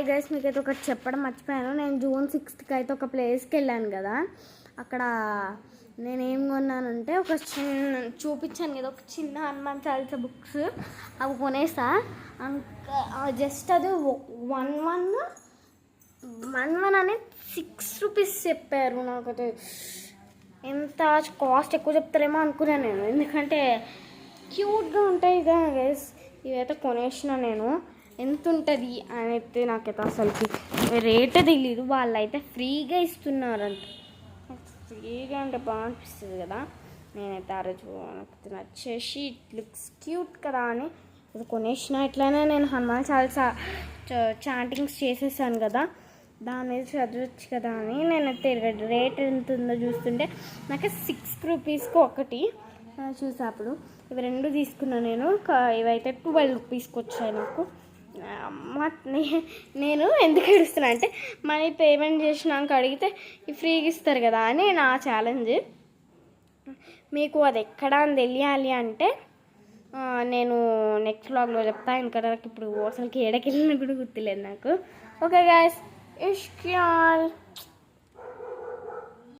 Guys, మీకైతే ఒకటి చెప్పడం మర్చిపోయాను. నేను జూన్ 6th అయితే ఒక ప్లేస్కి వెళ్ళాను కదా, అక్కడ నేనేం కొన్నానంటే ఒక చిన్న చూపించాను కదా, ఒక చిన్న హనుమాన్ చాలీసా బుక్స్ అవి కొనేసా. జస్ట్ అది 1 అనేది 6 రూపీస్ చెప్పారు. నాకైతే ఎంత కాస్ట్ ఎక్కువ చెప్తారేమో అనుకున్నాను నేను, ఎందుకంటే క్యూట్గా ఉంటాయి కదా గైస్. ఇవైతే కొనేసిన నేను. ఎంత ఉంటుంది అనేది నాకైతే అసలుకి రేటే తెలియదు. వాళ్ళైతే ఫ్రీగా ఇస్తున్నారంట. ఫ్రీగా అంటే బాగా అనిపిస్తుంది కదా. నేనైతే ఆ రోజు నాకు నచ్చేసి ఇట్ లుక్స్ క్యూట్ కదా అని ఇది కొనేసిన. ఇట్లనే నేను హనుమాన్ చాలీసా చాంటింగ్స్ చేసేసాను కదా, దాని మీద చదవచ్చు కదా అని నేనైతే రేట్ ఎంత ఉందో చూస్తుంటే నాకు 6 రూపీస్కి ఒకటి చూసా. అప్పుడు ఇవి 2 తీసుకున్నాను నేను. ఇవైతే 12 రూపీస్కి వచ్చాయి నాకు. నేను ఎందుకు ఏడుస్తున్నా అంటే, మనీ పేమెంట్ చేసినాక అడిగితే ఫ్రీగా ఇస్తారు కదా అని నా ఛాలెంజ్. మీకు అది ఎక్కడ అని తెలియాలి అంటే నేను నెక్స్ట్ వ్లాగ్లో చెప్తాను, ఎందుకంటే నాకు ఇప్పుడు అసలుకి ఏడకెళ్ళినా కూడా గుర్తులేదు నాకు. Okay guys, ఇష్క్యాల్.